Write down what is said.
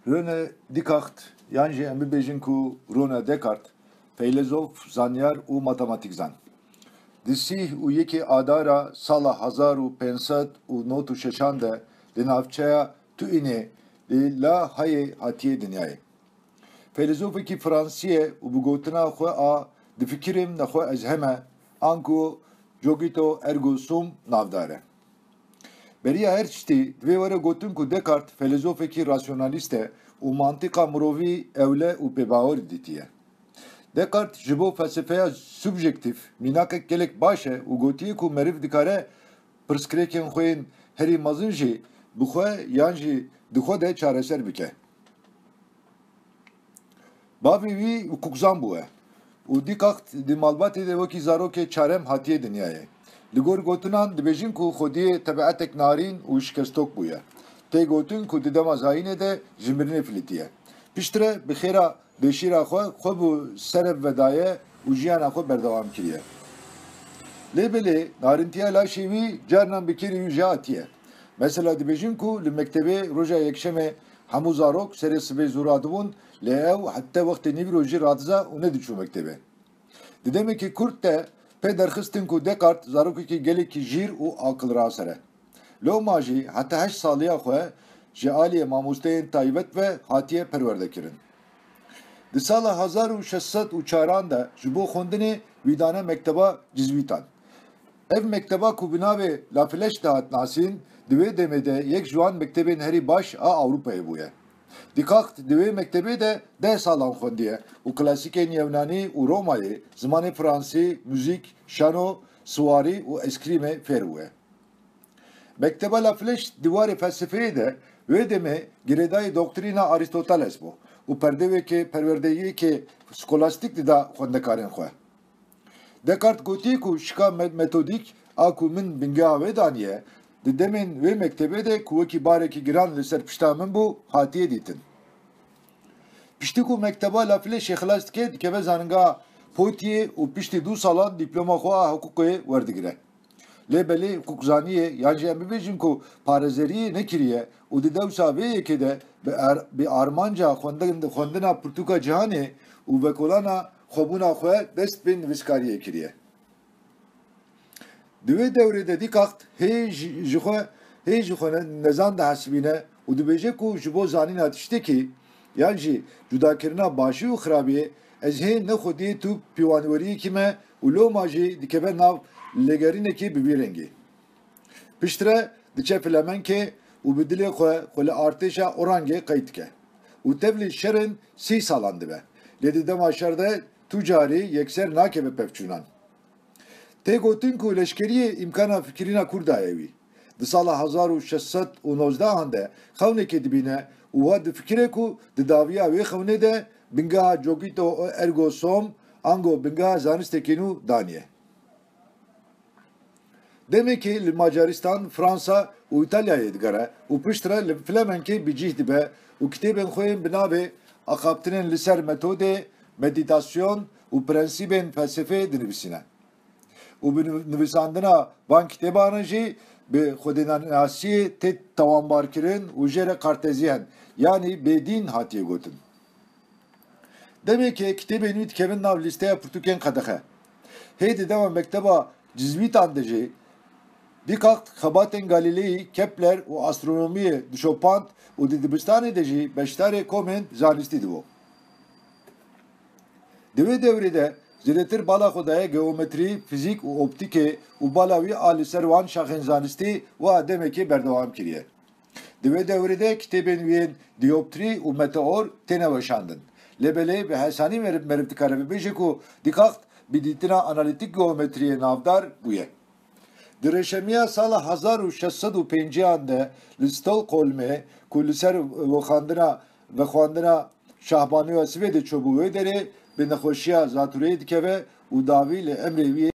René Descartes, yani em bibêjin ku René Descartes, feylezof, zanyar û matematikzan. Di sih û yekê adara sala 1596 de li navçeya Tuînê li La Hayê hatiye dinyayê. Fêlezofekî Fransî û bi gotina xwe a di fikirêm nexwe ez heme an ku cogito ergo sum navdar e. Beriya her tiştî divê were gotin ku Descartes fêlezofekî rasyonalîst e û mantıka mirovî ewle û pêbawer dîtiye. Descartes ji bo felsefeya subjektif mînakek gelek baş e û gotiye ku meriv dikare pirsgirêkên xwe yên herî mezin jî bi xwe yan jî di xwe de çareser bike. Bavê wî hukukzan bûye û Descartes di malbatê de wekî zarokê çarem hatiye dinyayê. Li gor gotinan dibêjin ku Xwediyê tebiatek narîn û şikestok bûye. Tê gotin ku di dema zayînê de ji mirinê filîtiye. Piştre bi xêra dêşîra xwe bi serev vedaye û jiyana xwe berdewam kiriye. Lêbelê narintiya laşê wî carnan bi kêrî wî jî hatiye. Mesela dibêjin ku li mektebê roja yekşemê hemû zarok serê sibê zûra dibûn lê ew heta wextê nîvro jî radiza û nediçû mektebê. Di demekî Kurt de pê derxistin ku Descartes zarokekî gelekî jîr û akilras e. Loma jî heta 8 saliya xwe ji aliyê mamosteyên taybet ve hatiye perwerdekirin. Di sala 1604 de ji bo xwendinê wî dane mekteba cizvîtan. Ev mekteba ku bi navê La Flèche de hat nasîn, di wê demê de yek ji wan mektebên herî baş a Ewropayê bûye. Descartes di wê mektebê de 10 salan xwendiye û klasîkên Yevnanî û Romayê, zimanê Fransî, müzik, şano, siwarî û eskrîmê fêr bûye. Mekteba La Flèche dîwarê felsefeyê de wê demê girêdayê doktrîna Aristoteles bû û perdewekê perwerdeyiyekê skolastik dida xwendekarên xwe. Descartes gotiye ku şika metodîk a ku min bingeha wê daniye, di demên wê mektebê de ku wekî barekî giran li ser pişta min bû hatiye dîtin. Piştî ku mekteba La Flèche xilas dike dikeve zanîngeha Potiyê û piştî 2 salan dîploma xwe a hukukê werdigire. Lêbelê hukukzaniyê yan jî em bibêjin ku parêzeriyê nekiriye û di dewsa vê yekê de bi armanca xwendina pirtûka cihanê û vekolana xwebûna xwe dest bên nivîskariyê kiriye. Di wê dewrê de Descartes hê ji xwe nezan dihesibîne û dibêje ku ji bo zanîna tiştekî yan jî cudakirina başî û xirabiyê ez hê ne Xwediyê tû pîvanweriyekî me û loma jî dikeve nav lêgerînekî bi vî rengî. Piştre diçe filemenkê û bi dilê xwe li artêşa Orangê qeyd dike û tevlî şerin 30 salan dibe. Lê di dema şer de tu carî yekser nakeve pevçûnan. Tê gotin ku leşkeriyê îmkana fikirîna Kurdayê wî. Di sala 1619 de xewnekê dibîne û wa difikire ku di daviya wê xewnê de bingeha cogito ergo sum ango bingeha zanistekî nû daniye. Demekî li Macaristan, Fransa û İtalyayê digere û piştre li Flemenkê bi cih dibe û kitêbên xwe yên bi navê Axaptinên li ser metodê, meditasyon û prensîbên felsefeyê dinivîsîne. û bi nivîsandina van kitêbanan jî bi xwedînasiyê tê tewambarkirin û jê re kartezyen yanî bêdîn hatiye gotin. Demekî kitêbên wî dikevin nav lîsteya pirtûkên qedexe. Hê di dema mekteba cizvîtan de jî Descartes xebatên Galileyî, Kepler û astronomiyê dişopand û di dibistanê de jî beşdarê komên zanistî dibû. Di wê devrê de zêdetir bala xwe daye geometrî, fîzik û optîkê û bala wî a li ser wan şaxên zanistî wa demekî berdewam kiriye. Di wê devrê de kitêbên wî yên dioptrî û meteor têne weşandin. Lêbelê bi hesanî meriv dikare bibêje ku Descartes bi dîtina analîtik geometriyê navdar bûye. Di reşemiya sala 1605 de li Stockholmê ku li ser vexwandina Şahbanî ve Swêdê çûbû wê derê bi nexweşiya zatûreyê dikeve û dawî li emrê wî